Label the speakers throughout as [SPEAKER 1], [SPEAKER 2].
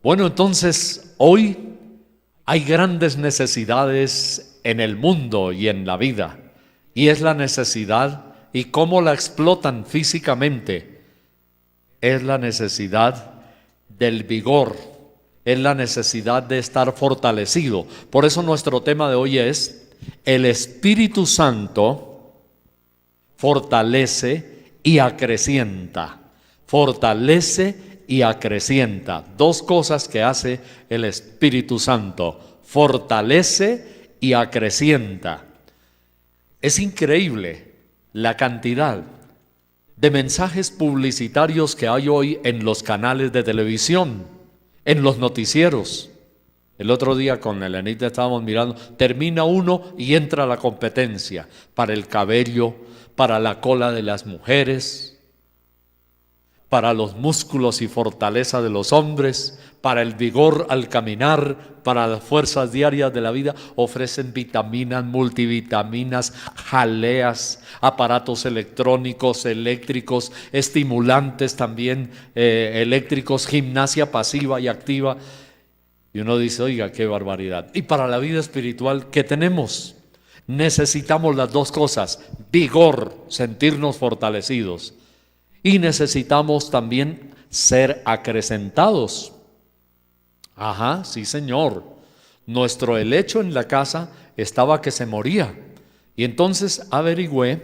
[SPEAKER 1] Bueno, entonces hoy hay grandes necesidades en el mundo y en la vida, y es la necesidad, y cómo la explotan físicamente, es la necesidad del vigor, es la necesidad de estar fortalecido. Por eso nuestro tema de hoy es: el Espíritu Santo fortalece y acrecienta. Fortalece y acrecienta. Dos cosas que hace el Espíritu Santo: fortalece y acrecienta. Es increíble la cantidad de mensajes publicitarios que hay hoy en los canales de televisión, en los noticieros. El otro día con Elenita estábamos mirando, termina uno y entra la competencia para el cabello, para la cola de las mujeres, para los músculos y fortaleza de los hombres, para el vigor al caminar, para las fuerzas diarias de la vida. Ofrecen vitaminas, multivitaminas, jaleas, aparatos electrónicos, eléctricos, estimulantes también eléctricos, gimnasia pasiva y activa. Y uno dice: oiga, qué barbaridad. Y para la vida espiritual, ¿qué tenemos? Necesitamos las dos cosas: vigor, sentirnos fortalecidos, y necesitamos también ser acrecentados. Ajá, sí, señor. Nuestro helecho en la casa estaba que se moría, y entonces averigüé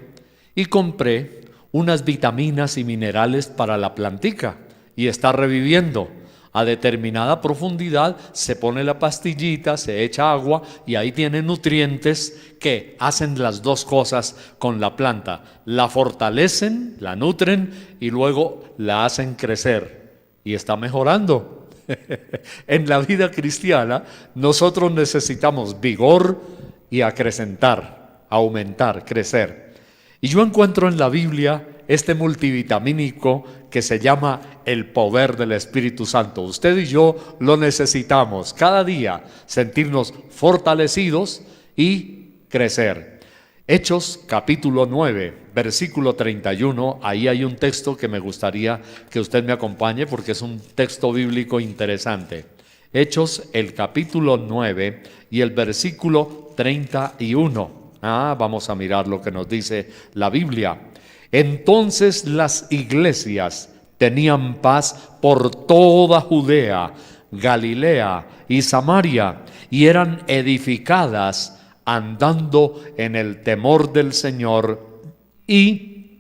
[SPEAKER 1] y compré unas vitaminas y minerales para la plantica, y está reviviendo. A determinada profundidad se pone la pastillita, se echa agua y ahí tiene nutrientes que hacen las dos cosas con la planta: la fortalecen, la nutren y luego la hacen crecer, y está mejorando. En la vida cristiana nosotros necesitamos vigor y acrecentar, aumentar, crecer. Y yo encuentro en la Biblia este multivitamínico que se llama el poder del Espíritu Santo. Usted y yo lo necesitamos cada día, sentirnos fortalecidos y crecer. Hechos capítulo 9, versículo 31, ahí hay un texto que me gustaría que usted me acompañe porque es un texto bíblico interesante. Hechos, el capítulo 9 y el versículo 31. Vamos a mirar lo que nos dice la Biblia. Entonces las iglesias tenían paz por toda Judea, Galilea y Samaria, y eran edificadas andando en el temor del Señor, y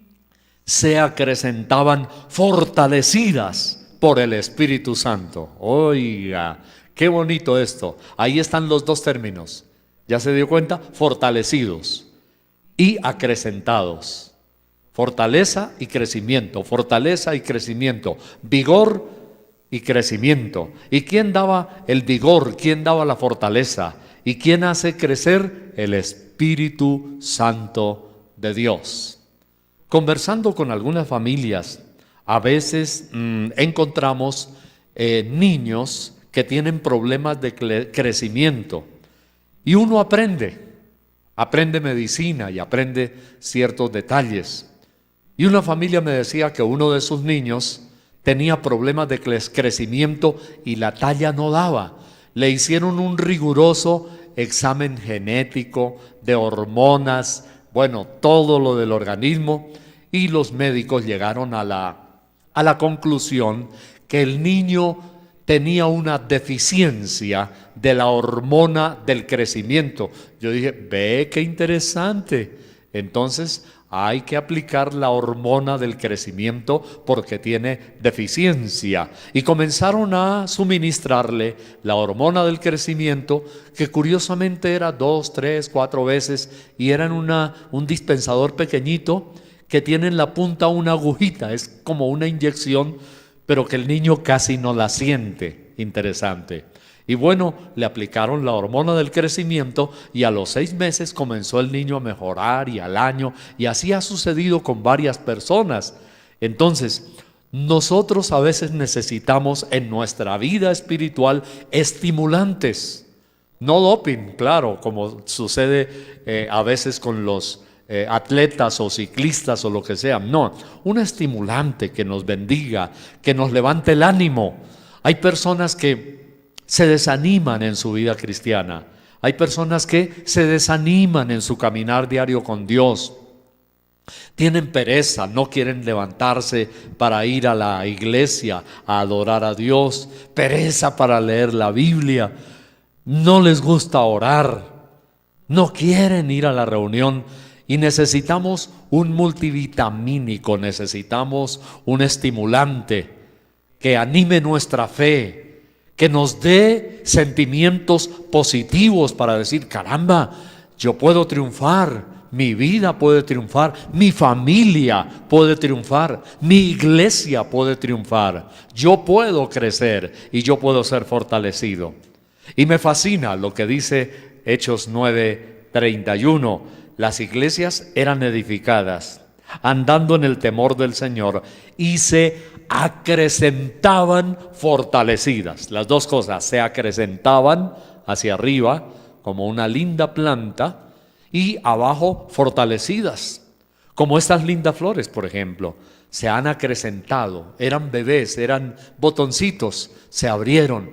[SPEAKER 1] se acrecentaban fortalecidas por el Espíritu Santo. Oiga, qué bonito esto. Ahí están los dos términos. ¿Ya se dio cuenta? Fortalecidos y acrecentados. Fortaleza y crecimiento, fortaleza y crecimiento, vigor y crecimiento. ¿Y quién daba el vigor? ¿Quién daba la fortaleza? ¿Y quién hace crecer? El Espíritu Santo de Dios. Conversando con algunas familias, a veces encontramos niños que tienen problemas de crecimiento, y uno aprende medicina y aprende ciertos detalles. Y una familia me decía que uno de sus niños tenía problemas de crecimiento y la talla no daba. Le hicieron un riguroso examen genético, de hormonas, bueno, todo lo del organismo, y los médicos llegaron a la conclusión que el niño tenía una deficiencia de la hormona del crecimiento. Yo dije: ve, qué interesante. Entonces hay que aplicar la hormona del crecimiento porque tiene deficiencia. Y comenzaron a suministrarle la hormona del crecimiento, que curiosamente era 2, 3, 4 veces, y era en un dispensador pequeñito que tiene en la punta una agujita. Es como una inyección, pero que el niño casi no la siente. Interesante. Y bueno, le aplicaron la hormona del crecimiento, y a los 6 meses comenzó el niño a mejorar, y al año, y así ha sucedido con varias personas. Entonces, nosotros a veces necesitamos en nuestra vida espiritual estimulantes, no doping, claro, como sucede a veces con los atletas o ciclistas o lo que sea. No, un estimulante que nos bendiga, que nos levante el ánimo. Hay personas que se desaniman en su vida cristiana. Hay personas que se desaniman en su caminar diario con Dios. Tienen pereza, no quieren levantarse para ir a la iglesia a adorar a Dios. Pereza para leer la Biblia. No les gusta orar. No quieren ir a la reunión. Y necesitamos un multivitamínico, necesitamos un estimulante que anime nuestra fe, que nos dé sentimientos positivos para decir, caramba, yo puedo triunfar, mi vida puede triunfar, mi familia puede triunfar, mi iglesia puede triunfar, yo puedo crecer y yo puedo ser fortalecido. Y me fascina lo que dice Hechos 9:31. Las iglesias eran edificadas, andando en el temor del Señor, y se acrecentaban fortalecidas. Las dos cosas, se acrecentaban hacia arriba como una linda planta y abajo fortalecidas, como estas lindas flores, por ejemplo. Se han acrecentado, eran bebés, eran botoncitos, se abrieron,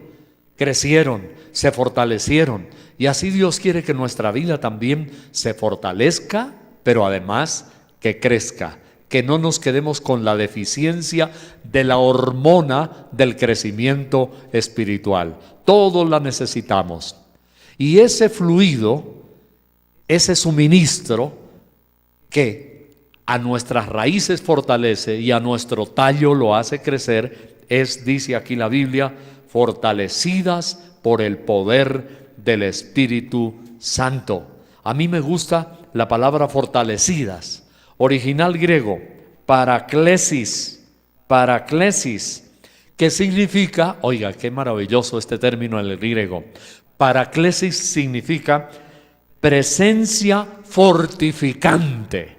[SPEAKER 1] crecieron, se fortalecieron. Y así Dios quiere que nuestra vida también se fortalezca, pero además que crezca, que no nos quedemos con la deficiencia de la hormona del crecimiento espiritual. Todos la necesitamos. Y ese fluido, ese suministro que a nuestras raíces fortalece y a nuestro tallo lo hace crecer, es, dice aquí la Biblia, fortalecidas por el poder del Espíritu Santo. A mí me gusta la palabra fortalecidas. Original griego, paraklesis, que significa, oiga, qué maravilloso este término en el griego. Paraklesis significa presencia fortificante.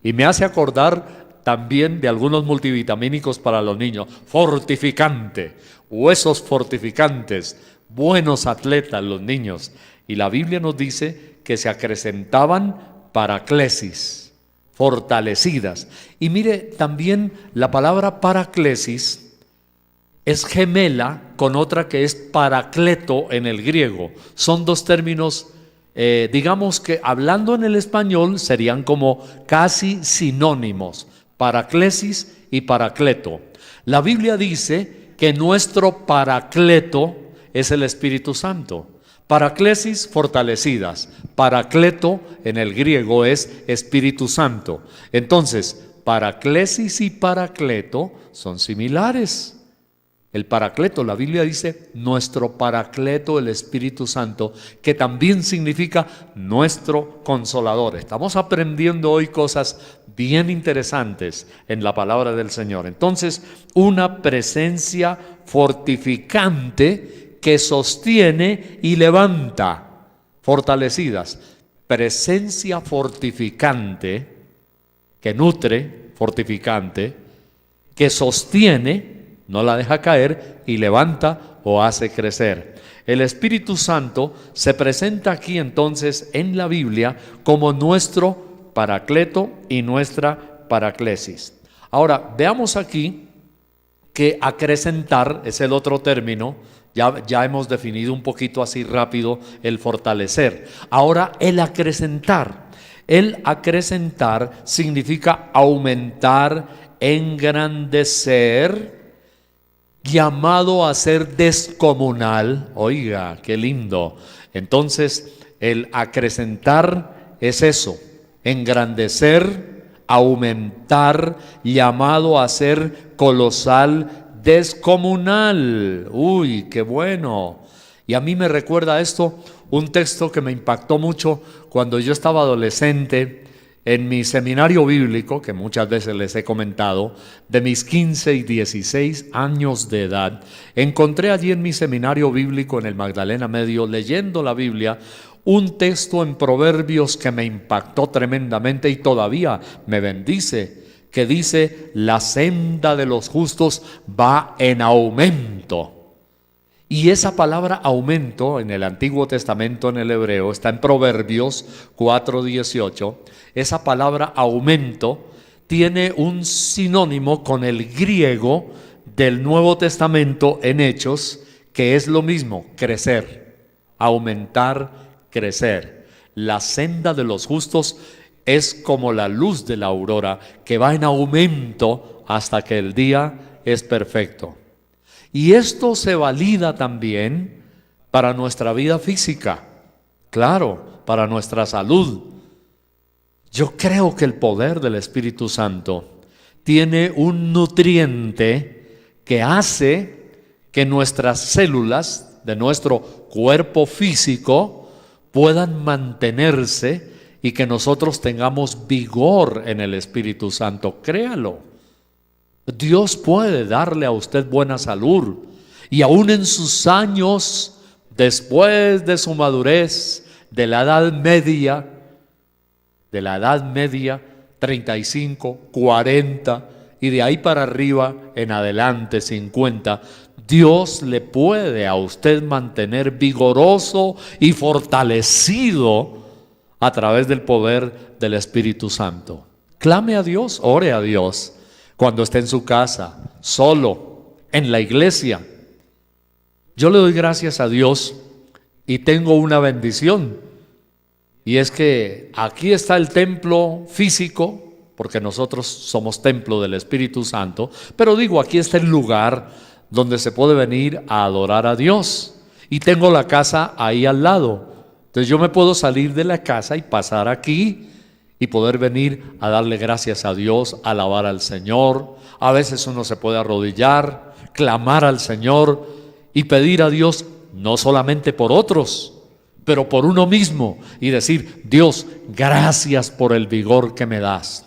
[SPEAKER 1] Y me hace acordar también de algunos multivitamínicos para los niños. Fortificante, huesos fortificantes, buenos atletas los niños. Y la Biblia nos dice que se acrecentaban paraklesis, fortalecidas. Y mire, también la palabra paraklesis es gemela con otra que es paracleto en el griego. Son dos términos, digamos que hablando en el español serían como casi sinónimos, paraklesis y paracleto. La Biblia dice que nuestro paracleto es el Espíritu Santo. Paraklesis, fortalecidas. Paracleto en el griego es Espíritu Santo. Entonces, paraklesis y paracleto son similares. El paracleto, la Biblia dice, nuestro paracleto, el Espíritu Santo, que también significa nuestro consolador. Estamos aprendiendo hoy cosas bien interesantes en la palabra del Señor. Entonces, una presencia fortificante que sostiene y levanta, fortalecidas. Presencia fortificante, que nutre, fortificante, que sostiene, no la deja caer, y levanta o hace crecer. El Espíritu Santo se presenta aquí entonces en la Biblia como nuestro paracleto y nuestra paraclesis. Ahora, veamos aquí que acrecentar es el otro término. Ya hemos definido un poquito así rápido el fortalecer. Ahora el acrecentar. El acrecentar significa aumentar, engrandecer, llamado a ser descomunal. Oiga, qué lindo. Entonces, el acrecentar es eso, engrandecer, aumentar, llamado a ser colosal, descomunal. Uy, qué bueno. Y a mí me recuerda esto un texto que me impactó mucho cuando yo estaba adolescente en mi seminario bíblico, que muchas veces les he comentado, de mis 15 y 16 años de edad. Encontré allí en mi seminario bíblico en el Magdalena Medio, leyendo la Biblia, un texto en Proverbios que me impactó tremendamente y todavía me bendice, que dice: la senda de los justos va en aumento. Y esa palabra aumento en el Antiguo Testamento, en el hebreo, está en Proverbios 4:18. Esa palabra aumento tiene un sinónimo con el griego del Nuevo Testamento en Hechos, que es lo mismo, crecer, aumentar, crecer. La senda de los justos es como la luz de la aurora, que va en aumento hasta que el día es perfecto. Y esto se valida también para nuestra vida física, claro, para nuestra salud. Yo creo que el poder del Espíritu Santo tiene un nutriente que hace que nuestras células de nuestro cuerpo físico puedan mantenerse y que nosotros tengamos vigor en el Espíritu Santo. Créalo. Dios puede darle a usted buena salud y aún en sus años, después de su madurez, de la edad media, 35, 40 y de ahí para arriba en adelante 50, Dios le puede a usted mantener vigoroso y fortalecido a través del poder del Espíritu Santo. Clame a Dios, ore a Dios cuando esté en su casa, solo, en la iglesia. Yo le doy gracias a Dios y tengo una bendición, y es que aquí está el templo físico, porque nosotros somos templo del Espíritu Santo, pero digo, aquí está el lugar donde se puede venir a adorar a Dios, y tengo la casa ahí al lado. Entonces yo me puedo salir de la casa y pasar aquí y poder venir a darle gracias a Dios, alabar al Señor. A veces uno se puede arrodillar, clamar al Señor y pedir a Dios no solamente por otros, pero por uno mismo, y decir: Dios, gracias por el vigor que me das.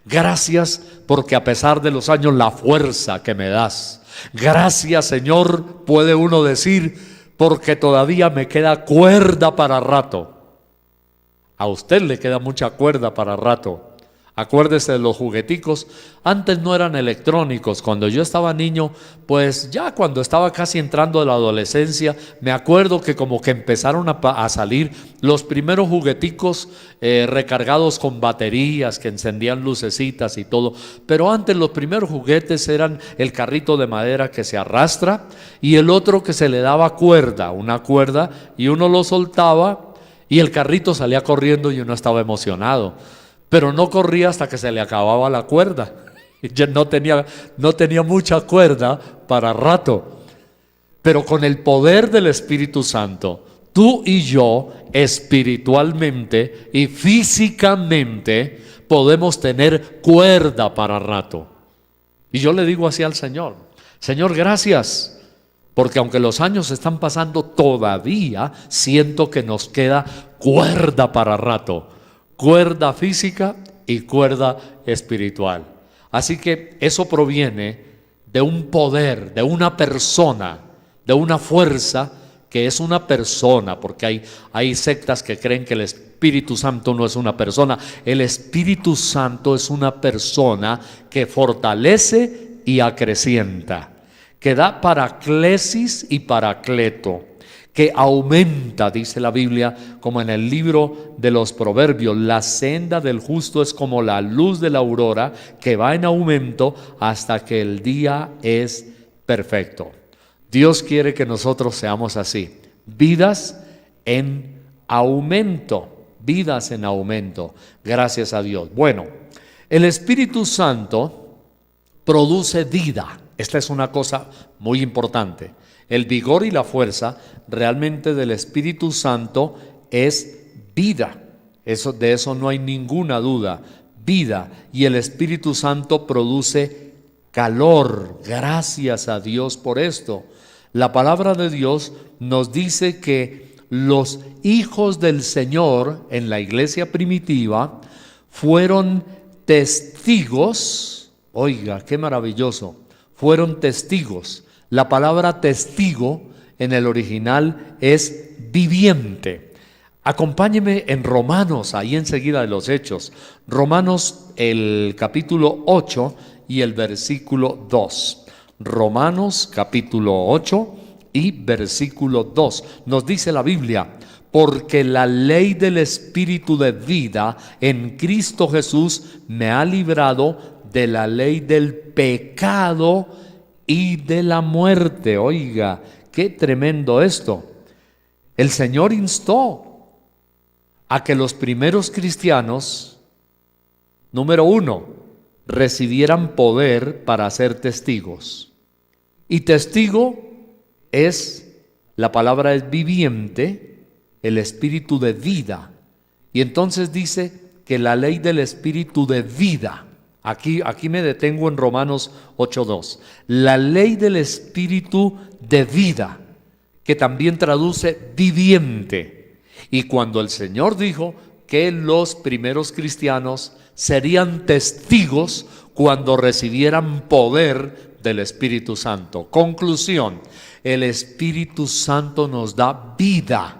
[SPEAKER 1] Gracias porque a pesar de los años, la fuerza que me das. Gracias, Señor, puede uno decir, porque todavía me queda cuerda para rato. A usted le queda mucha cuerda para rato. Acuérdese de los jugueticos. Antes no eran electrónicos. Cuando yo estaba niño, pues ya cuando estaba casi entrando a la adolescencia, me acuerdo que como que empezaron a salir los primeros jugueticos recargados con baterías que encendían lucecitas y todo. Pero antes los primeros juguetes eran el carrito de madera que se arrastra y el otro que se le daba cuerda, una cuerda, y uno lo soltaba y el carrito salía corriendo y uno estaba emocionado. Pero no corría hasta que se le acababa la cuerda. Ya no tenía mucha cuerda para rato. Pero con el poder del Espíritu Santo, tú y yo espiritualmente y físicamente podemos tener cuerda para rato. Y yo le digo así al Señor: Señor, gracias, porque aunque los años están pasando, todavía siento que nos queda cuerda para rato. Cuerda física y cuerda espiritual. Así que eso proviene de un poder, de una persona, de una fuerza que es una persona, porque hay sectas que creen que el Espíritu Santo no es una persona. El Espíritu Santo es una persona que fortalece y acrecienta, que da paraclesis y paracleto, que aumenta, dice la Biblia, como en el libro de los Proverbios: la senda del justo es como la luz de la aurora, que va en aumento hasta que el día es perfecto. Dios quiere que nosotros seamos así, vidas en aumento, vidas en aumento, gracias a Dios. Bueno, el Espíritu Santo produce vida. Esta es una cosa muy importante. El vigor y la fuerza realmente del Espíritu Santo es vida. De eso no hay ninguna duda. Vida. Y el Espíritu Santo produce calor. Gracias a Dios por esto. La palabra de Dios nos dice que los hijos del Señor en la iglesia primitiva fueron testigos. Oiga, qué maravilloso. Fueron testigos. La palabra testigo en el original es viviente. Acompáñeme en Romanos, ahí enseguida de los Hechos. Romanos, el capítulo 8 y el versículo 2. Romanos capítulo 8 y versículo 2. Nos dice la Biblia: porque la ley del Espíritu de vida en Cristo Jesús me ha librado de la ley del pecado y de la muerte. Oiga, qué tremendo esto. El Señor instó a que los primeros cristianos, número uno, recibieran poder para ser testigos. Y testigo la palabra es viviente, el espíritu de vida. Y entonces dice que la ley del espíritu de vida, aquí me detengo en Romanos 8:2, la ley del espíritu de vida, que también traduce viviente. Y cuando el Señor dijo que los primeros cristianos serían testigos cuando recibieran poder del Espíritu Santo. Conclusión: el Espíritu Santo nos da vida.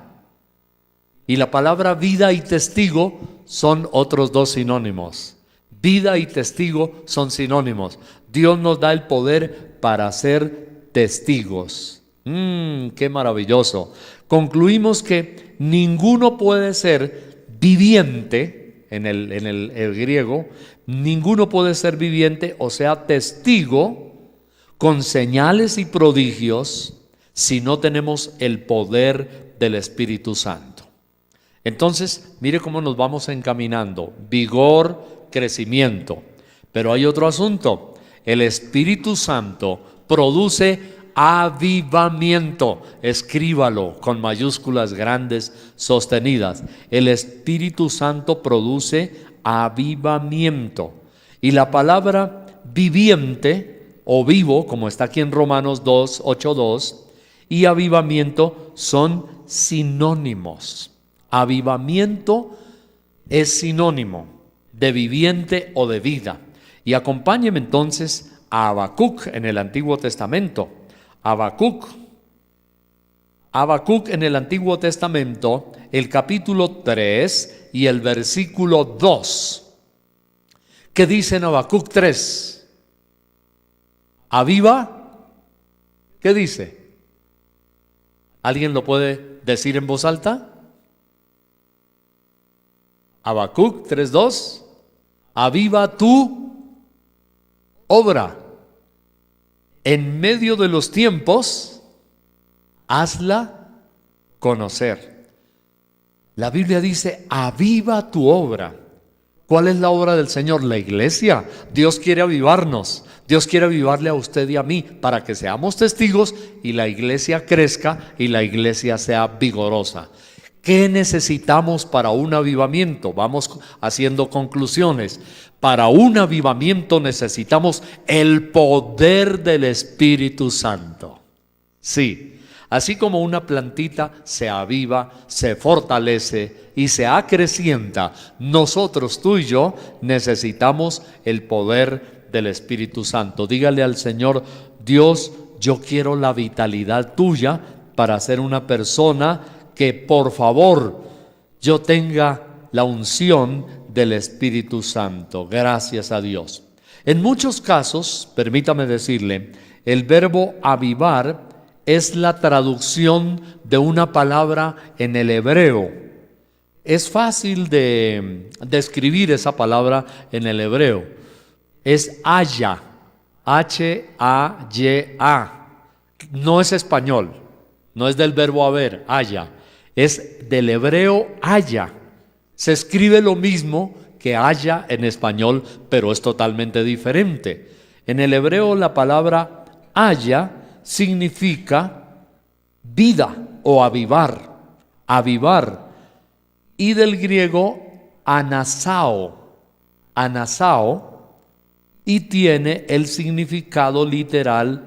[SPEAKER 1] Y la palabra vida y testigo son otros dos sinónimos. Vida y testigo son sinónimos. Dios nos da el poder para ser testigos. ¡Qué maravilloso! Concluimos que ninguno puede ser viviente, en el griego, ninguno puede ser viviente, o sea, testigo, con señales y prodigios, si no tenemos el poder del Espíritu Santo. Entonces, mire cómo nos vamos encaminando: vigor, crecimiento. Pero hay otro asunto: el Espíritu Santo produce avivamiento. Escríbalo con mayúsculas grandes sostenidas. El Espíritu Santo produce avivamiento. Y la palabra viviente o vivo, como está aquí en Romanos 8:2, y avivamiento son sinónimos. Avivamiento es sinónimo de viviente o de vida. Y acompáñeme entonces a Habacuc en el Antiguo Testamento. Habacuc en el Antiguo Testamento, el capítulo 3 y el versículo 2. ¿Qué dice en Habacuc 3? ¿Aviva? ¿Qué dice? ¿Alguien lo puede decir en voz alta? Habacuc 3:2. Aviva tu obra. En medio de los tiempos, hazla conocer. La Biblia dice: aviva tu obra. ¿Cuál es la obra del Señor? La iglesia. Dios quiere avivarnos. Dios quiere avivarle a usted y a mí para que seamos testigos y la iglesia crezca y la iglesia sea vigorosa. ¿Qué necesitamos para un avivamiento? Vamos haciendo conclusiones. Para un avivamiento necesitamos el poder del Espíritu Santo. Sí, así como una plantita se aviva, se fortalece y se acrecienta, nosotros, tú y yo, necesitamos el poder del Espíritu Santo. Dígale al Señor: Dios, yo quiero la vitalidad tuya para ser una persona que, por favor, yo tenga la unción del Espíritu Santo. Gracias a Dios. En muchos casos, permítame decirle, el verbo avivar es la traducción de una palabra en el hebreo. Es fácil de escribir esa palabra en el hebreo. Es haya, H-A-Y-A. No es español, no es del verbo haber, haya. Es del hebreo haya. Se escribe lo mismo que haya en español, pero es totalmente diferente. En el hebreo la palabra haya significa vida o avivar, avivar. Y del griego anasao, y tiene el significado literal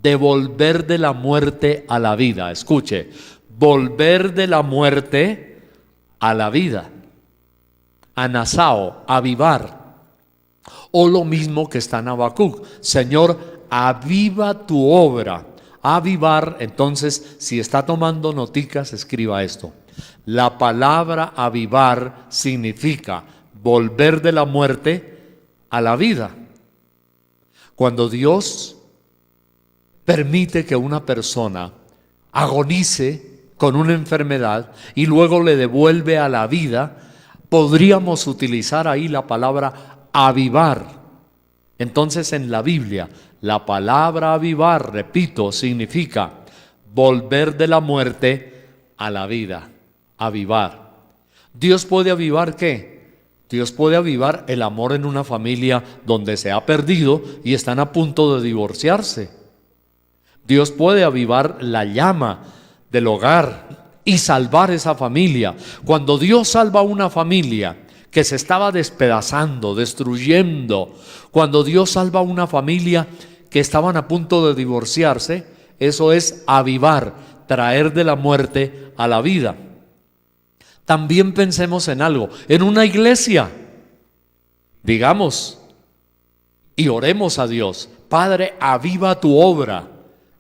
[SPEAKER 1] de volver de la muerte a la vida. Escuche, volver de la muerte a la vida. Anasao, avivar. O lo mismo que está en Habacuc: Señor, aviva tu obra. Avivar, entonces, si está tomando noticas, escriba esto. La palabra avivar significa volver de la muerte a la vida. Cuando Dios permite que una persona agonice con una enfermedad y luego le devuelve a la vida, podríamos utilizar ahí la palabra avivar. Entonces, en la Biblia, La palabra avivar, repito, significa volver de la muerte a la vida. Avivar. ¿Dios puede avivar qué? Dios puede avivar el amor en una familia donde se ha perdido y están a punto de divorciarse. Dios puede avivar la llama del hogar y salvar esa familia. Cuando Dios salva a una familia que se estaba despedazando, destruyendo, cuando Dios salva a una familia que estaban a punto de divorciarse, eso es avivar, traer de la muerte a la vida. También pensemos en algo, en una iglesia, digamos, y oremos a Dios: Padre, aviva tu obra.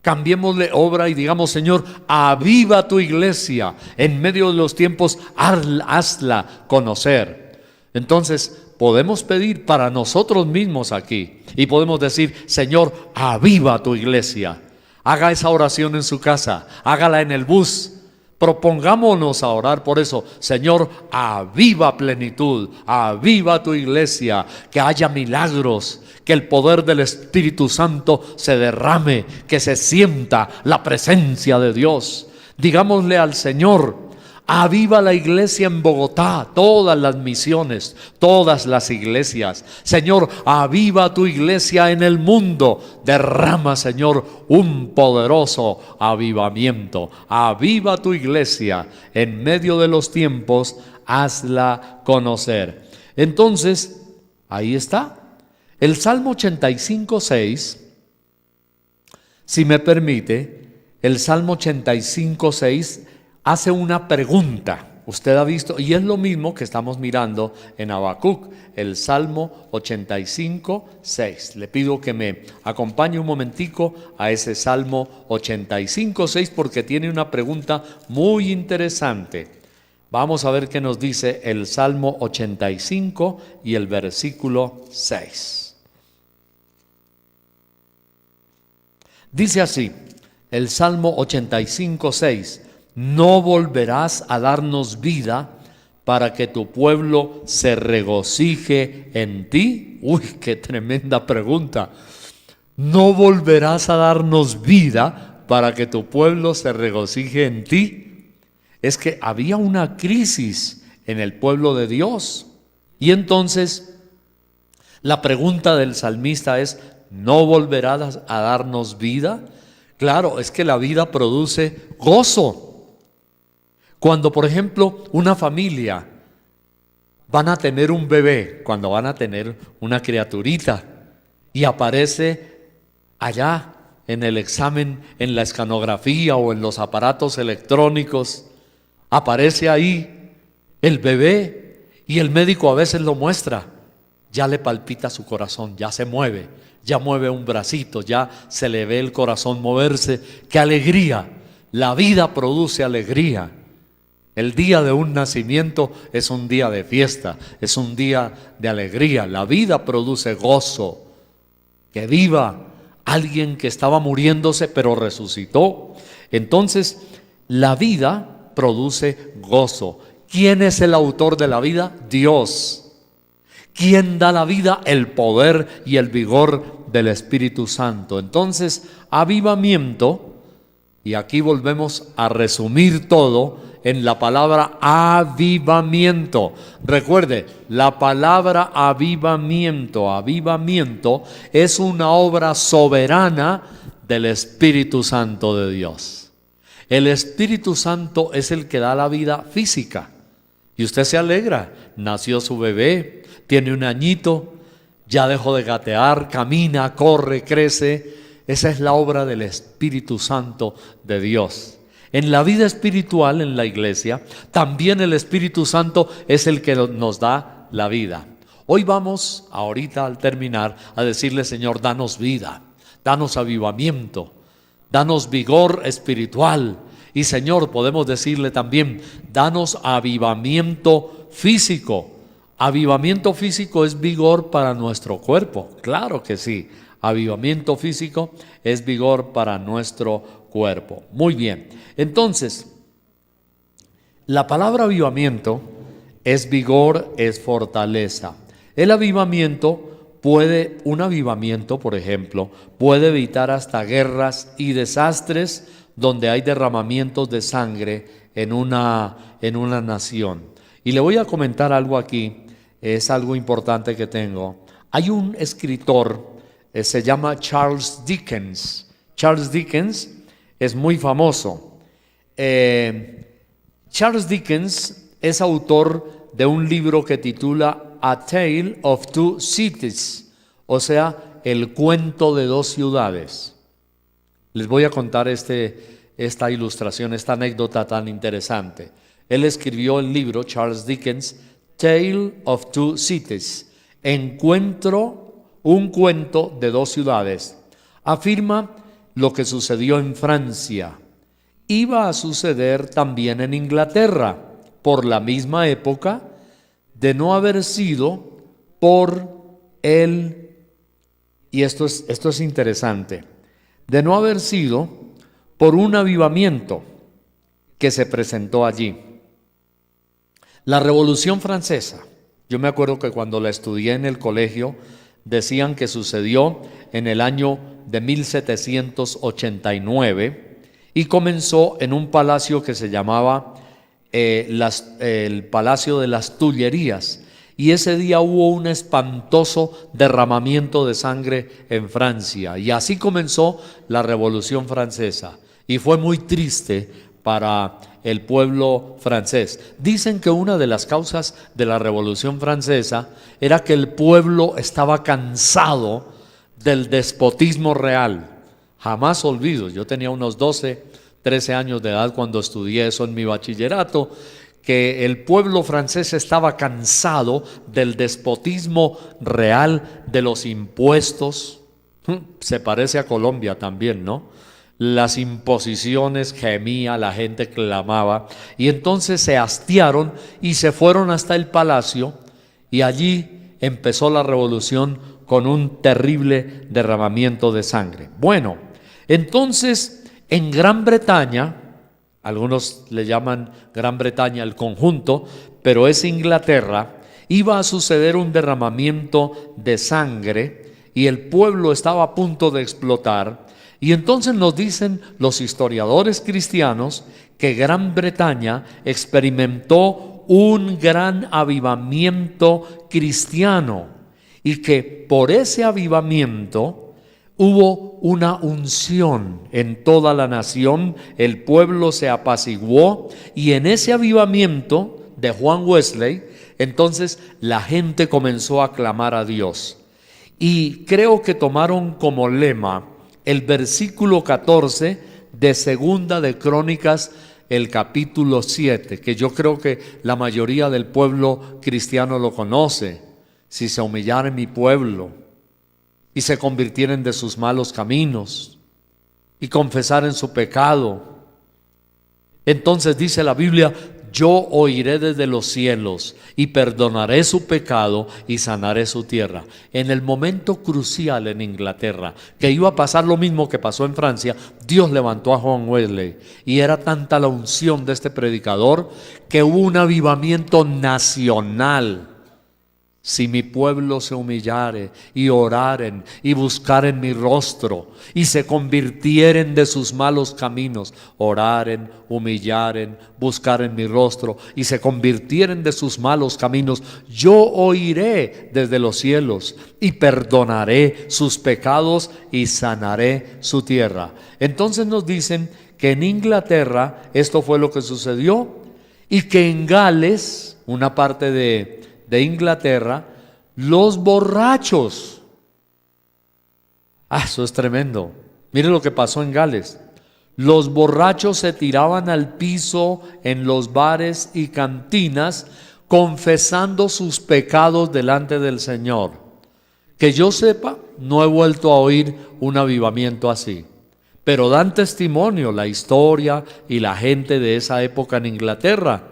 [SPEAKER 1] Cambiémosle obra y digamos: Señor, aviva tu iglesia. En medio de los tiempos, hazla conocer. Entonces, podemos pedir para nosotros mismos aquí y podemos decir: Señor, aviva tu iglesia. Haga esa oración en su casa, hágala en el bus. Propongámonos a orar por eso. Señor, aviva plenitud, aviva tu iglesia, que haya milagros, que el poder del Espíritu Santo se derrame, que se sienta la presencia de Dios. Digámosle al Señor: aviva la iglesia en Bogotá, todas las misiones, todas las iglesias. Señor, aviva tu iglesia en el mundo. Derrama, Señor, un poderoso avivamiento. Aviva tu iglesia en medio de los tiempos, hazla conocer. Entonces, ahí está. El Salmo 85:6, si me permite, el Salmo 85:6 hace una pregunta. Usted ha visto, y es lo mismo que estamos mirando en Habacuc, el Salmo 85:6. Le pido que me acompañe un momentico a ese Salmo 85:6 porque tiene una pregunta muy interesante. Vamos a ver qué nos dice el Salmo 85 y el versículo 6. Dice así, el Salmo 85:6: ¿no volverás a darnos vida para que tu pueblo se regocije en ti? Uy, qué tremenda pregunta. ¿No volverás a darnos vida para que tu pueblo se regocije en ti? Es que había una crisis en el pueblo de Dios. Y entonces la pregunta del salmista es: ¿no volverás a darnos vida? Claro, es que la vida produce gozo. Cuando, por ejemplo, una familia van a tener un bebé, cuando van a tener una criaturita y aparece allá en el examen, en la escanografía o en los aparatos electrónicos, aparece ahí el bebé y el médico a veces lo muestra, ya le palpita su corazón, ya se mueve, ya mueve un bracito, ya se le ve el corazón moverse. ¡Qué alegría! La vida produce alegría. El día de un nacimiento es un día de fiesta, es un día de alegría. La vida produce gozo. Que viva alguien que estaba muriéndose pero resucitó. Entonces, la vida produce gozo. ¿Quién es el autor de la vida? Dios. ¿Quién da la vida? El poder y el vigor del Espíritu Santo. Entonces, avivamiento, y aquí volvemos a resumir todo en la palabra avivamiento. Recuerde, la palabra avivamiento es una obra soberana del Espíritu Santo de Dios. El Espíritu Santo es el que da la vida física. Y usted se alegra, nació su bebé, tiene un añito, ya dejó de gatear, camina, corre, crece. Esa es la obra del Espíritu Santo de Dios. En la vida espiritual, en la iglesia, también el Espíritu Santo es el que nos da la vida. Hoy vamos, ahorita al terminar, a decirle: Señor, danos vida, danos avivamiento, danos vigor espiritual. Y Señor, podemos decirle también: danos avivamiento físico. Avivamiento físico es vigor para nuestro cuerpo, claro que sí. Avivamiento físico es vigor para nuestro cuerpo. Muy bien, entonces, la palabra avivamiento es vigor, es fortaleza. El avivamiento un avivamiento, por ejemplo, puede evitar hasta guerras y desastres donde hay derramamientos de sangre en una nación. Y le voy a comentar algo aquí, es algo importante que tengo. Hay un escritor, se llama Charles Dickens. Charles Dickens es muy famoso. Charles Dickens es autor de un libro que titula A Tale of Two Cities, o sea, el cuento de dos ciudades. Les voy a contar esta ilustración, esta anécdota tan interesante. Él escribió el libro, Charles Dickens, Tale of Two Cities, un cuento de dos ciudades. Afirma lo que sucedió en Francia. Iba a suceder también en Inglaterra, por la misma época, de no haber sido por él, y esto es interesante, de no haber sido por un avivamiento que se presentó allí. La Revolución Francesa, yo me acuerdo que cuando la estudié en el colegio, decían que sucedió en el año de 1789 y comenzó en un palacio que se llamaba el Palacio de las Tullerías, y ese día hubo un espantoso derramamiento de sangre en Francia, y así comenzó la Revolución Francesa, y fue muy triste para el pueblo francés. Dicen que una de las causas de la Revolución Francesa era que el pueblo estaba cansado del despotismo real. Jamás olvido, yo tenía unos 13 años de edad cuando estudié eso en mi bachillerato, que el pueblo francés estaba cansado del despotismo real, de los impuestos. Se parece a Colombia también, ¿no? Las imposiciones, gemía, la gente clamaba, y entonces se hastiaron y se fueron hasta el palacio, y allí empezó la revolución con un terrible derramamiento de sangre. Bueno, entonces en Gran Bretaña, algunos le llaman Gran Bretaña el conjunto, pero es Inglaterra, iba a suceder un derramamiento de sangre y el pueblo estaba a punto de explotar. Y entonces nos dicen los historiadores cristianos que Gran Bretaña experimentó un gran avivamiento cristiano y que por ese avivamiento hubo una unción en toda la nación, el pueblo se apaciguó, y en ese avivamiento de Juan Wesley, entonces la gente comenzó a clamar a Dios. Y creo que tomaron como lema el versículo 14 de Segunda de Crónicas, el capítulo 7, que yo creo que la mayoría del pueblo cristiano lo conoce. Si se humillare mi pueblo y se convirtieren de sus malos caminos y confesaren su pecado, entonces dice la Biblia: yo oiré desde los cielos y perdonaré su pecado y sanaré su tierra. En el momento crucial en Inglaterra, que iba a pasar lo mismo que pasó en Francia, Dios levantó a Juan Wesley, y era tanta la unción de este predicador que hubo un avivamiento nacional. Si mi pueblo se humillare y oraren y buscaren mi rostro y se convirtieren de sus malos caminos, oraren, humillaren, buscaren mi rostro y se convirtieren de sus malos caminos, yo oiré desde los cielos y perdonaré sus pecados y sanaré su tierra. Entonces nos dicen que en Inglaterra esto fue lo que sucedió, y que en Gales, una parte de Inglaterra, los borrachos, eso es tremendo. Mire lo que pasó en Gales. Los borrachos se tiraban al piso en los bares y cantinas, confesando sus pecados delante del Señor. Que yo sepa, no he vuelto a oír un avivamiento así, pero dan testimonio la historia y la gente de esa época en Inglaterra,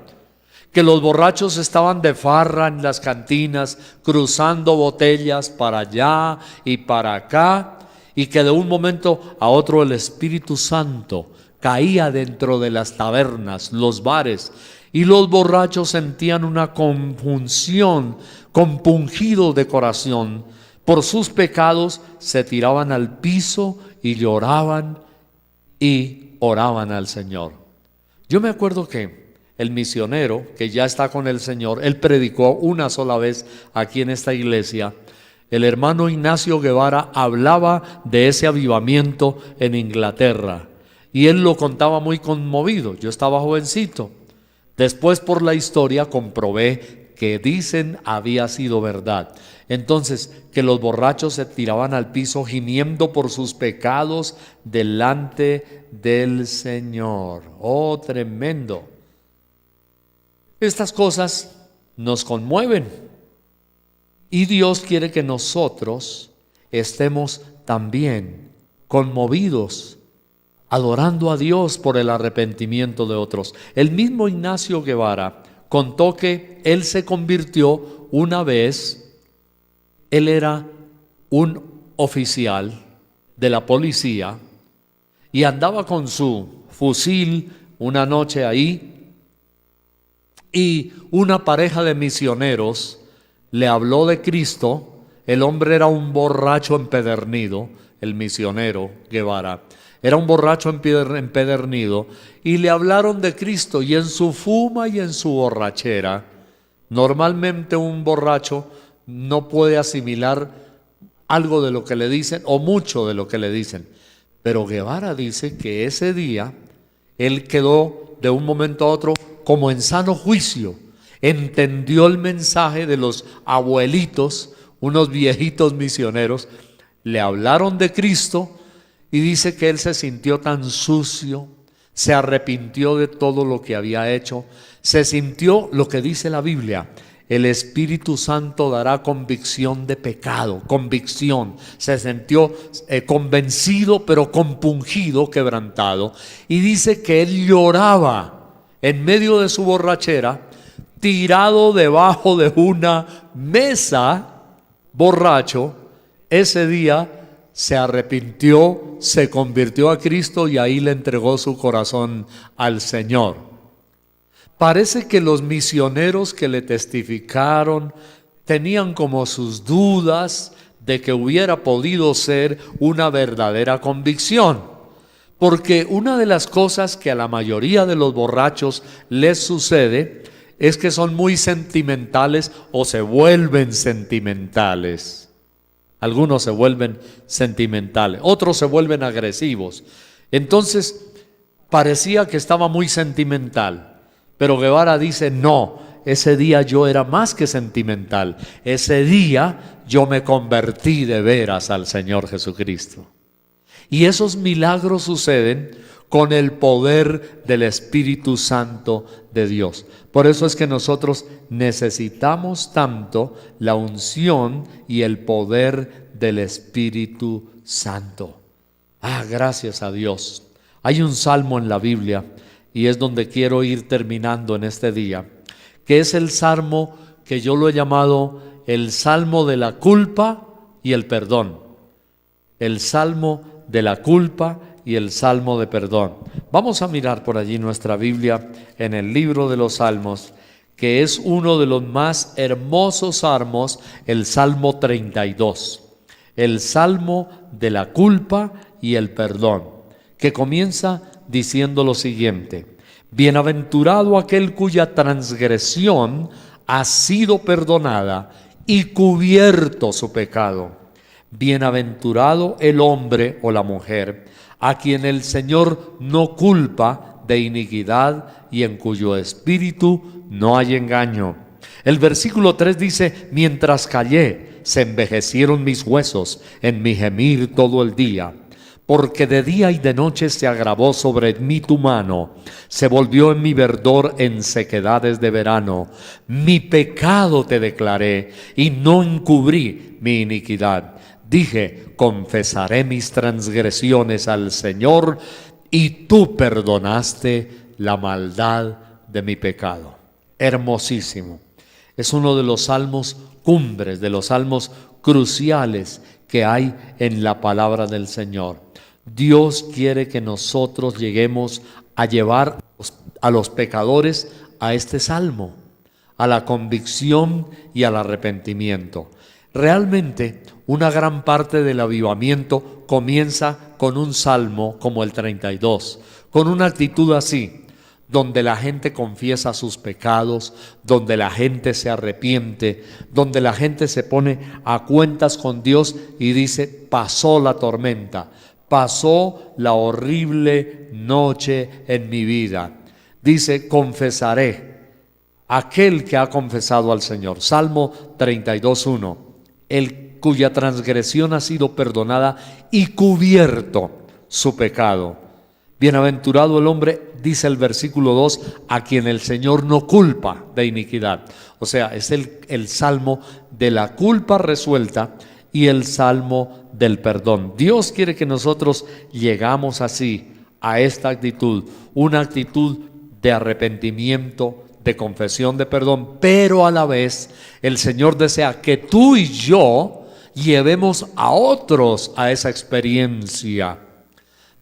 [SPEAKER 1] que los borrachos estaban de farra en las cantinas, cruzando botellas para allá y para acá, y que de un momento a otro el Espíritu Santo caía dentro de las tabernas, los bares, y los borrachos sentían una compungido de corazón, Por sus pecados se tiraban al piso y lloraban y oraban al Señor. Yo me acuerdo que el misionero que ya está con el Señor, él predicó una sola vez aquí en esta iglesia. El hermano Ignacio Guevara hablaba de ese avivamiento en Inglaterra y él lo contaba muy conmovido. Yo estaba jovencito. Después, por la historia, comprobé que dicen había sido verdad. Entonces, que los borrachos se tiraban al piso gimiendo por sus pecados delante del Señor. ¡Oh, tremendo! Estas cosas nos conmueven y Dios quiere que nosotros estemos también conmovidos, adorando a Dios por el arrepentimiento de otros. El mismo Ignacio Guevara contó que él se convirtió una vez. Él era un oficial de la policía y andaba con su fusil una noche ahí, y una pareja de misioneros le habló de Cristo. El hombre era un borracho empedernido, el misionero Guevara. Era un borracho empedernido y le hablaron de Cristo, y en su fuma y en su borrachera, normalmente un borracho no puede asimilar algo de lo que le dicen o mucho de lo que le dicen. Pero Guevara dice que ese día él quedó de un momento a otro como en sano juicio. Entendió el mensaje de los abuelitos, unos viejitos misioneros. Le hablaron de Cristo y dice que él se sintió tan sucio, se arrepintió de todo lo que había hecho, se sintió lo que dice la Biblia: el Espíritu Santo dará convicción de pecado, convicción. Se sintió convencido, pero compungido, quebrantado. Y dice que él lloraba en medio de su borrachera, tirado debajo de una mesa, borracho. Ese día se arrepintió, se convirtió a Cristo y ahí le entregó su corazón al Señor. Parece que los misioneros que le testificaron tenían como sus dudas de que hubiera podido ser una verdadera convicción. Porque una de las cosas que a la mayoría de los borrachos les sucede es que son muy sentimentales o se vuelven sentimentales. Algunos se vuelven sentimentales, otros se vuelven agresivos. Entonces, parecía que estaba muy sentimental, pero Guevara dice: no, ese día yo era más que sentimental. Ese día yo me convertí de veras al Señor Jesucristo. Y esos milagros suceden con el poder del Espíritu Santo de Dios. Por eso es que nosotros necesitamos tanto la unción y el poder del Espíritu Santo. Gracias a Dios. Hay un salmo en la Biblia, y es donde quiero ir terminando en este día, que es el salmo que yo lo he llamado el salmo de la culpa y el perdón. El salmo de la culpa y el salmo de perdón. Vamos a mirar por allí nuestra Biblia en el libro de los Salmos, que es uno de los más hermosos salmos, el Salmo 32. El salmo de la culpa y el perdón, que comienza diciendo lo siguiente: bienaventurado aquel cuya transgresión ha sido perdonada y cubierto su pecado. Bienaventurado el hombre o la mujer a quien el Señor no culpa de iniquidad y en cuyo espíritu no hay engaño. El versículo 3 dice: mientras callé, se envejecieron mis huesos en mi gemir todo el día. Porque de día y de noche se agravó sobre mí tu mano, se volvió en mi verdor en sequedades de verano. Mi pecado te declaré y no encubrí mi iniquidad. Dije: confesaré mis transgresiones al Señor, y tú perdonaste la maldad de mi pecado. Hermosísimo. Es uno de los salmos cumbres, de los salmos cruciales que hay en la palabra del Señor. Dios quiere que nosotros lleguemos a llevar a los pecadores a este salmo, a la convicción y al arrepentimiento. Realmente, una gran parte del avivamiento comienza con un salmo como el 32, con una actitud así, donde la gente confiesa sus pecados, donde la gente se arrepiente, donde la gente se pone a cuentas con Dios y dice: pasó la tormenta, pasó la horrible noche en mi vida. Dice: confesaré. Aquel que ha confesado al Señor. Salmo 32:1. El cuya transgresión ha sido perdonada y cubierto su pecado. Bienaventurado el hombre, dice el versículo 2, a quien el Señor no culpa de iniquidad. O sea, es el salmo de la culpa resuelta y el salmo del perdón. Dios quiere que nosotros llegamos así a esta actitud, una actitud de arrepentimiento, de confesión, de perdón, pero a la vez el Señor desea que tú y yo llevemos a otros a esa experiencia.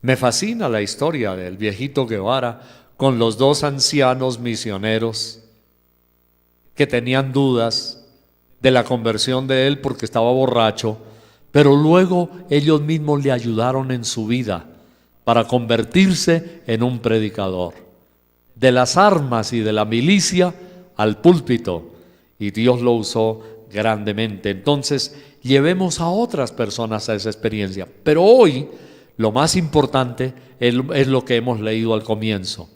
[SPEAKER 1] Me fascina la historia del viejito Guevara con los dos ancianos misioneros que tenían dudas de la conversión de él porque estaba borracho, pero luego ellos mismos le ayudaron en su vida para convertirse en un predicador. De las armas y de la milicia al púlpito, y Dios lo usó grandemente. Entonces, llevemos a otras personas a esa experiencia. Pero hoy, lo más importante es lo que hemos leído al comienzo,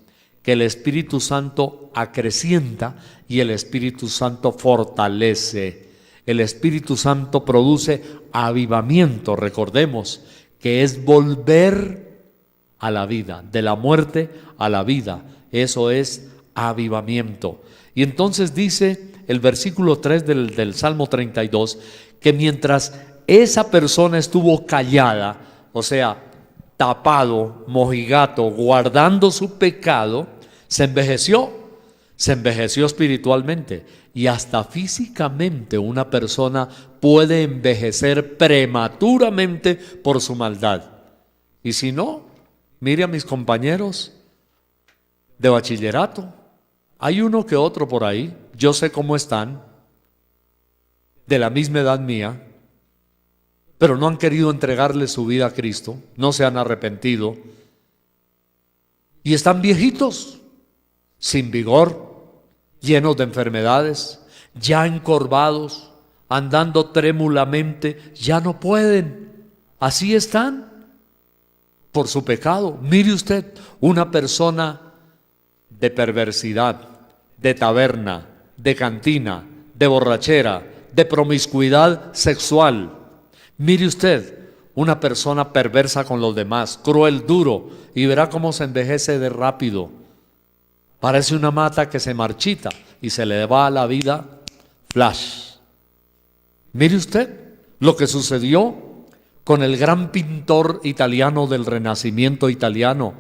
[SPEAKER 1] que el Espíritu Santo acrecienta y el Espíritu Santo fortalece. El Espíritu Santo produce avivamiento, recordemos, que es volver a la vida, de la muerte a la vida. Eso es avivamiento. Y entonces dice el versículo 3 del Salmo 32, que mientras esa persona estuvo callada, o sea, tapado, mojigato, guardando su pecado, se envejeció espiritualmente. Y hasta físicamente una persona puede envejecer prematuramente por su maldad. Y si no, mire a mis compañeros de bachillerato, hay uno que otro por ahí, yo sé cómo están, de la misma edad mía, pero no han querido entregarle su vida a Cristo, no se han arrepentido, y están viejitos, sin vigor, llenos de enfermedades, ya encorvados, andando trémulamente, ya no pueden, así están, por su pecado. Mire usted, una persona de perversidad, de taberna, de cantina, de borrachera, de promiscuidad sexual. Mire usted, una persona perversa con los demás, cruel, duro, y verá cómo se envejece de rápido. Parece una mata que se marchita y se le va a la vida flash. Mire usted lo que sucedió con el gran pintor italiano del Renacimiento italiano,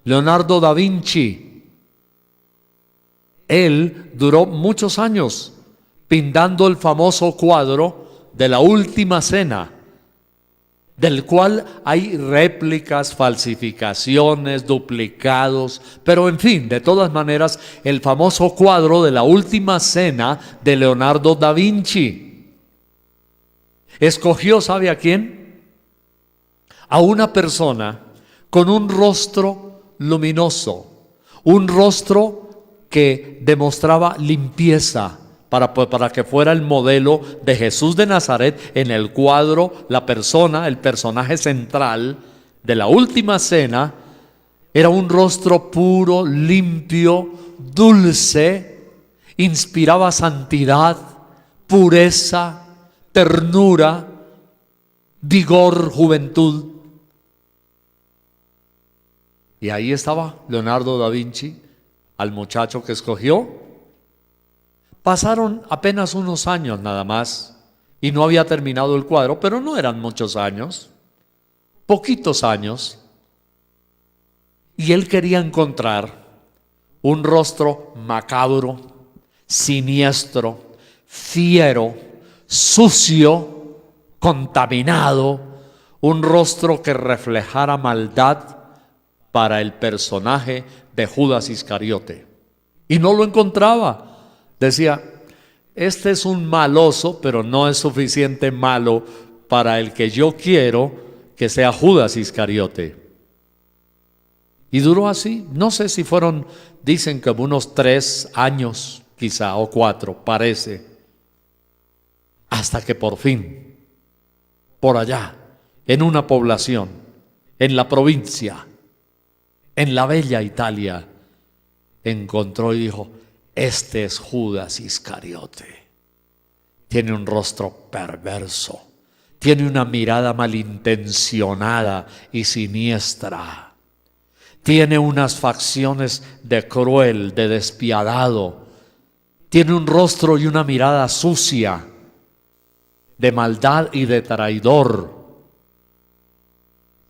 [SPEAKER 1] Leonardo da Vinci. Él duró muchos años pintando el famoso cuadro de la Última Cena, del cual hay réplicas, falsificaciones, duplicados, pero en fin, de todas maneras, el famoso cuadro de la Última Cena de Leonardo da Vinci. Escogió, ¿sabe a quién? A una persona con un rostro luminoso, un rostro que demostraba limpieza para que fuera el modelo de Jesús de Nazaret. En el cuadro, la persona, el personaje central de la Última Cena, era un rostro puro, limpio, dulce, inspiraba santidad, pureza, ternura, vigor, juventud. Y ahí estaba Leonardo da Vinci, al muchacho que escogió. Pasaron apenas unos años nada más y no había terminado el cuadro, pero no eran muchos años, poquitos años. Y él quería encontrar un rostro macabro, siniestro, fiero, sucio, contaminado, un rostro que reflejara maldad para el personaje de Judas Iscariote. Y no lo encontraba. Decía, este es un maloso, pero no es suficiente malo para el que yo quiero que sea Judas Iscariote. Y duró así, no sé si fueron, dicen que unos 3 años quizá, o 4, parece, hasta que por fin, por allá, en una población, en la provincia, en la bella Italia, encontró y dijo: este es Judas Iscariote. Tiene un rostro perverso, tiene una mirada malintencionada y siniestra, tiene unas facciones de cruel, de despiadado, tiene un rostro y una mirada sucia, de maldad y de traidor.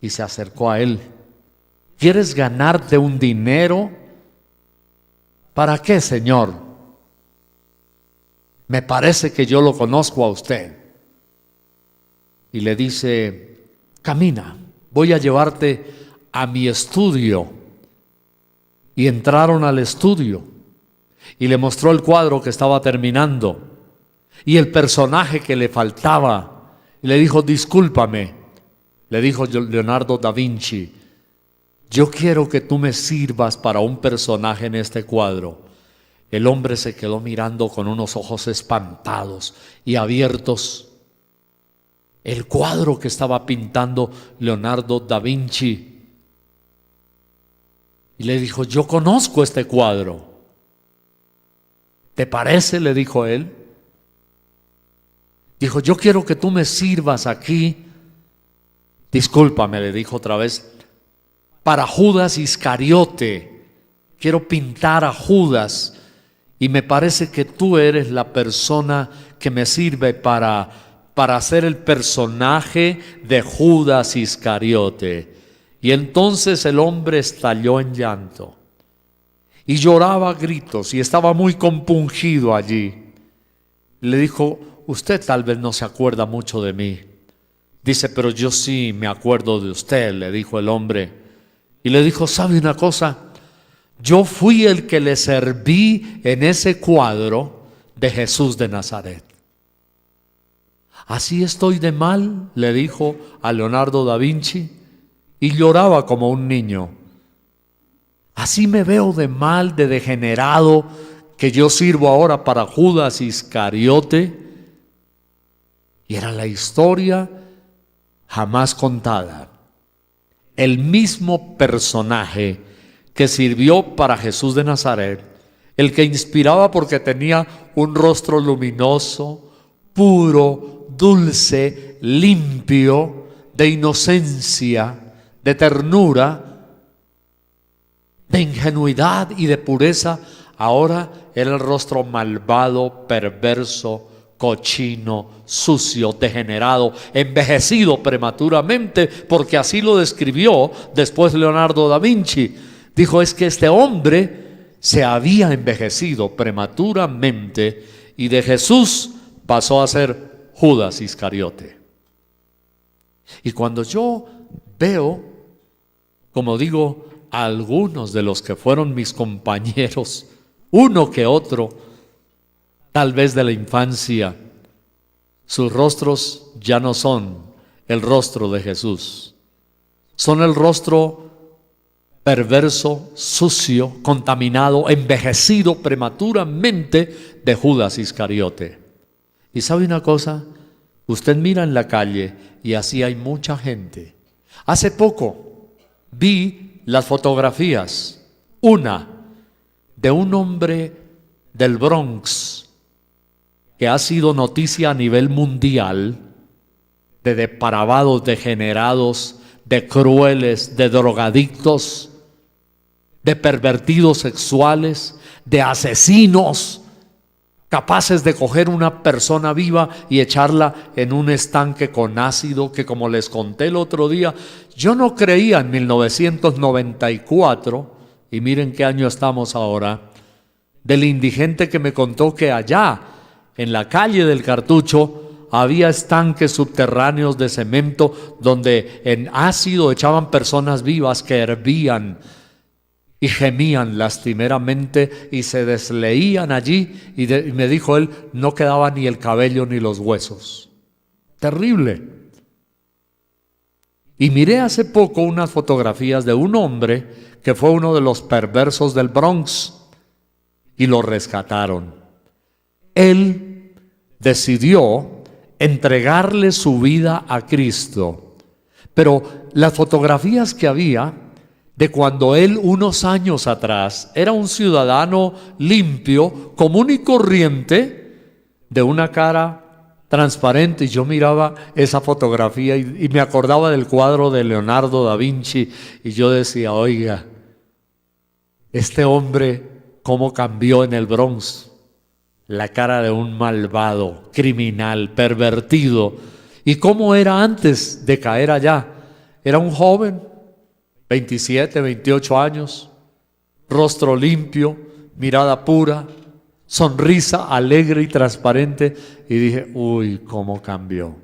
[SPEAKER 1] Y se acercó a él. ¿Quieres ganarte un dinero? ¿Para qué, Señor? Me parece que yo lo conozco a usted. Y le dice: camina, voy a llevarte a mi estudio. Y entraron al estudio y le mostró el cuadro que estaba terminando y el personaje que le faltaba. Y le dijo: discúlpame, le dijo Leonardo da Vinci, yo quiero que tú me sirvas para un personaje en este cuadro. El hombre se quedó mirando con unos ojos espantados y abiertos el cuadro que estaba pintando Leonardo da Vinci. Y le dijo: yo conozco este cuadro. ¿Te parece?, le dijo él. Dijo: yo quiero que tú me sirvas aquí. Discúlpame, le dijo otra vez, para Judas Iscariote. Quiero pintar a Judas y me parece que tú eres la persona que me sirve para hacer el personaje de Judas Iscariote. Y entonces el hombre estalló en llanto y lloraba a gritos y estaba muy compungido allí. Le dijo: usted tal vez no se acuerda mucho de mí. Dice: pero yo sí me acuerdo de usted, le dijo el hombre. Y le dijo: ¿sabe una cosa? Yo fui el que le serví en ese cuadro de Jesús de Nazaret. Así estoy de mal, le dijo a Leonardo da Vinci, y lloraba como un niño. Así me veo de mal, de degenerado, que yo sirvo ahora para Judas Iscariote. Y era la historia jamás contada. El mismo personaje que sirvió para Jesús de Nazaret, el que inspiraba porque tenía un rostro luminoso, puro, dulce, limpio, de inocencia, de ternura, de ingenuidad y de pureza, ahora era el rostro malvado, perverso, cochino, sucio, degenerado, envejecido prematuramente, porque así lo describió después Leonardo da Vinci. Dijo: es que este hombre se había envejecido prematuramente y de Jesús pasó a ser Judas Iscariote. Y cuando yo veo, como digo, a algunos de los que fueron mis compañeros, uno que otro, tal vez de la infancia, sus rostros ya no son el rostro de Jesús. Son el rostro perverso, sucio, contaminado, envejecido prematuramente de Judas Iscariote. ¿Y sabe una cosa? Usted mira en la calle y así hay mucha gente. Hace poco vi las fotografías, una de un hombre del Bronx que ha sido noticia a nivel mundial, de depravados, degenerados, de crueles, de drogadictos, de pervertidos sexuales, de asesinos, capaces de coger una persona viva y echarla en un estanque con ácido, que, como les conté el otro día, yo no creía en 1994, y miren qué año estamos ahora, del indigente que me contó que allá, en la calle del Cartucho, había estanques subterráneos de cemento donde en ácido echaban personas vivas que hervían y gemían lastimeramente y se desleían allí, y me dijo él, no quedaba ni el cabello ni los huesos. Terrible. Y miré hace poco unas fotografías de un hombre que fue uno de los perversos del Bronx y lo rescataron. Él decidió entregarle su vida a Cristo, pero las fotografías que había de cuando él unos años atrás era un ciudadano limpio, común y corriente, de una cara transparente, y yo miraba esa fotografía y me acordaba del cuadro de Leonardo da Vinci, y yo decía, oiga, este hombre cómo cambió en el Bronx, la cara de un malvado, criminal, pervertido, y cómo era antes de caer allá. Era un joven, 27, 28 años, rostro limpio, mirada pura, sonrisa alegre y transparente, y dije, uy, cómo cambió.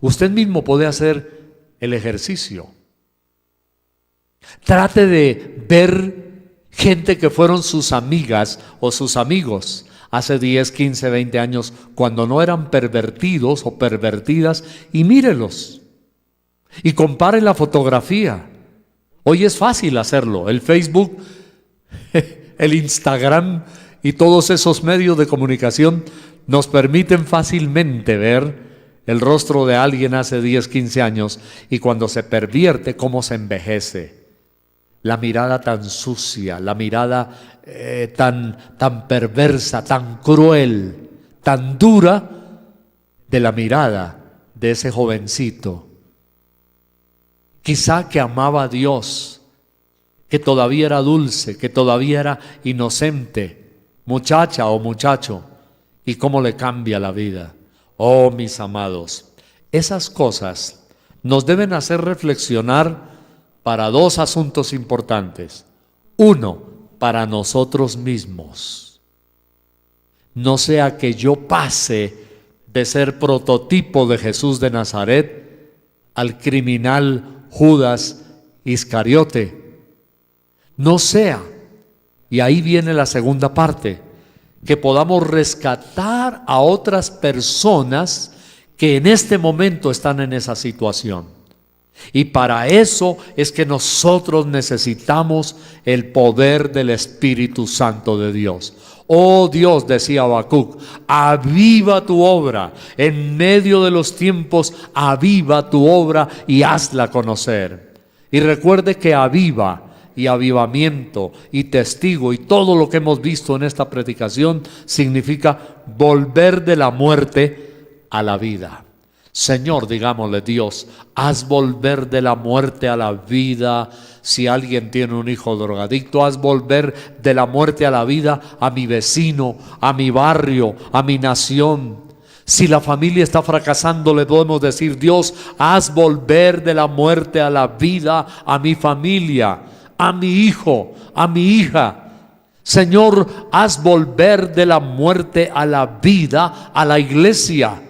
[SPEAKER 1] Usted mismo puede hacer el ejercicio. Trate de ver gente que fueron sus amigas o sus amigos hace 10, 15, 20 años, cuando no eran pervertidos o pervertidas, y mírelos y compare la fotografía. Hoy es fácil hacerlo. El Facebook, el Instagram y todos esos medios de comunicación nos permiten fácilmente ver el rostro de alguien hace 10, 15 años, y cuando se pervierte, cómo se envejece. La mirada tan sucia, la mirada tan perversa, tan cruel, tan dura de la mirada de ese jovencito. Quizá que amaba a Dios, que todavía era dulce, que todavía era inocente, muchacha o muchacho, y cómo le cambia la vida. Oh, mis amados, esas cosas nos deben hacer reflexionar para dos asuntos importantes. Uno, para nosotros mismos. No sea que yo pase de ser prototipo de Jesús de Nazaret al criminal Judas Iscariote. No sea, y ahí viene la segunda parte, que podamos rescatar a otras personas que en este momento están en esa situación. Y para eso es que nosotros necesitamos el poder del Espíritu Santo de Dios. Oh Dios, decía Habacuc, aviva tu obra en medio de los tiempos, aviva tu obra y hazla conocer. Y recuerde que aviva y avivamiento y testigo y todo lo que hemos visto en esta predicación significa volver de la muerte a la vida. Señor, digámosle, Dios, haz volver de la muerte a la vida. Si alguien tiene un hijo drogadicto, haz volver de la muerte a la vida a mi vecino, a mi barrio, a mi nación. Si la familia está fracasando, le podemos decir, Dios, haz volver de la muerte a la vida a mi familia, a mi hijo, a mi hija. Señor, haz volver de la muerte a la vida a la iglesia.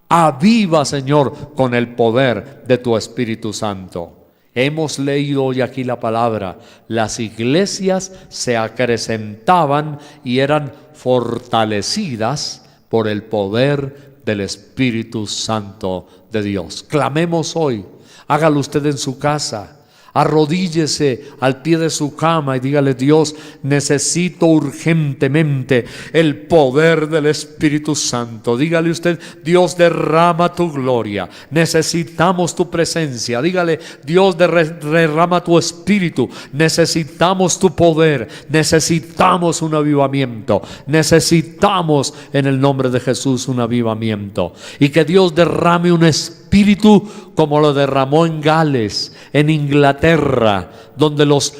[SPEAKER 1] Aviva, Señor, con el poder de tu Espíritu Santo. Hemos leído hoy aquí la palabra. Las iglesias se acrecentaban y eran fortalecidas por el poder del Espíritu Santo de Dios. Clamemos hoy. Hágalo usted en su casa. Arrodíllese al pie de su cama y dígale, Dios, necesito urgentemente el poder del Espíritu Santo. Dígale usted, Dios, derrama tu gloria. Necesitamos tu presencia. Dígale, Dios, derrama tu Espíritu. Necesitamos tu poder. Necesitamos un avivamiento. Necesitamos en el nombre de Jesús un avivamiento. Y que Dios derrame un espíritu como lo derramó en Gales, en Inglaterra, donde los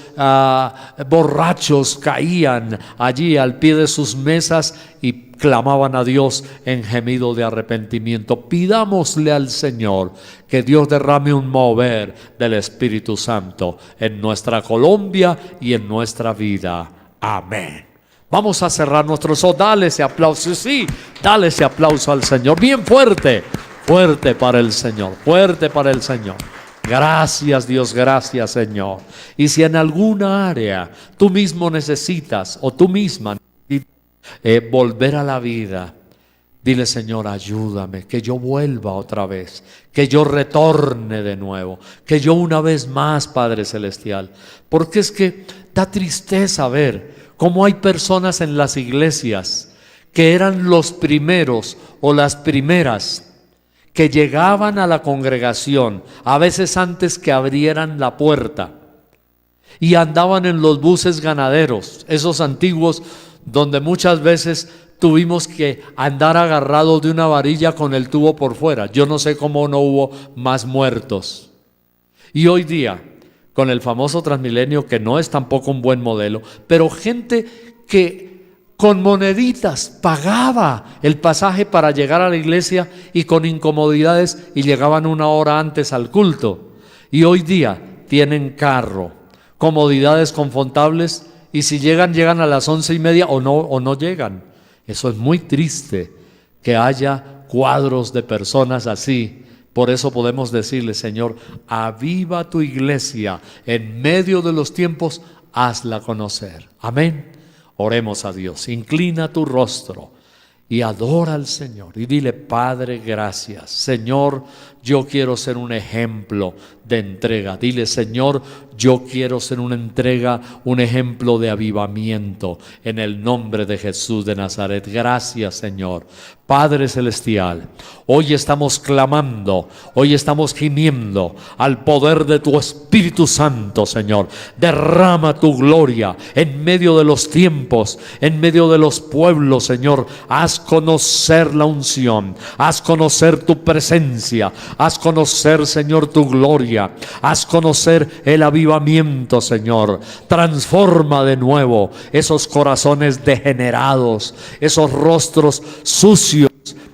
[SPEAKER 1] borrachos caían allí al pie de sus mesas y clamaban a Dios en gemido de arrepentimiento. Pidámosle al Señor que Dios derrame un mover del Espíritu Santo en nuestra Colombia y en nuestra vida. Amén. Vamos a cerrar nuestros ojos. Dale ese aplauso. Sí, dale ese aplauso al Señor. Bien fuerte. Fuerte para el Señor, fuerte para el Señor. Gracias, Dios, gracias, Señor. Y si en alguna área tú mismo necesitas o tú misma necesitas volver a la vida, dile: Señor, ayúdame, que yo vuelva otra vez, que yo retorne de nuevo, que yo una vez más, Padre Celestial. Porque es que da tristeza ver cómo hay personas en las iglesias que eran los primeros o las primeras que llegaban a la congregación, a veces antes que abrieran la puerta, y andaban en los buses ganaderos, esos antiguos donde muchas veces tuvimos que andar agarrados de una varilla con el tubo por fuera. Yo no sé cómo no hubo más muertos. Y hoy día, con el famoso Transmilenio, que no es tampoco un buen modelo, pero gente que con moneditas pagaba el pasaje para llegar a la iglesia y con incomodidades, y llegaban una hora antes al culto. Y hoy día tienen carro, comodidades confortables, y si llegan, llegan a las 11:30 o no llegan. Eso es muy triste, que haya cuadros de personas así. Por eso podemos decirle: Señor, aviva tu iglesia en medio de los tiempos, hazla conocer. Amén. Oremos a Dios. Inclina tu rostro y adora al Señor y dile: Padre, gracias. Señor, yo quiero ser un ejemplo de entrega. Dile: Señor, yo quiero ser una entrega, un ejemplo de avivamiento, en el nombre de Jesús de Nazaret. Gracias, Señor. Padre Celestial, hoy estamos clamando, hoy estamos gimiendo al poder de tu Espíritu Santo, Señor. Derrama tu gloria en medio de los tiempos, en medio de los pueblos, Señor. Haz conocer la unción, haz conocer tu presencia, haz conocer, Señor, tu gloria, haz conocer el avivamiento, Señor. Transforma de nuevo esos corazones degenerados, esos rostros sucios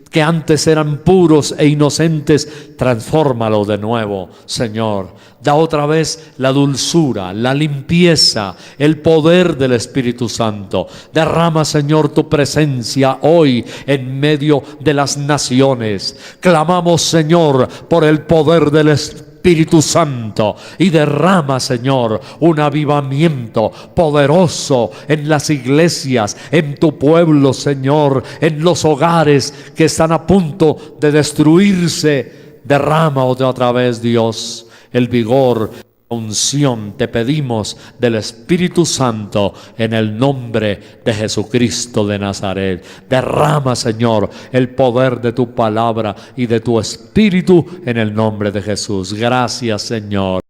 [SPEAKER 1] que antes eran puros e inocentes. Transfórmalo de nuevo, Señor. Da otra vez la dulzura, la limpieza, el poder del Espíritu Santo. Derrama, Señor, tu presencia hoy en medio de las naciones. Clamamos, Señor, por el poder del Espíritu Santo, y derrama, Señor, un avivamiento poderoso en las iglesias, en tu pueblo, Señor, en los hogares que están a punto de destruirse. Derrama otra vez, Dios, el vigor, la unción. Te pedimos del Espíritu Santo en el nombre de Jesucristo de Nazaret. Derrama, Señor, el poder de tu palabra y de tu Espíritu en el nombre de Jesús. Gracias, Señor.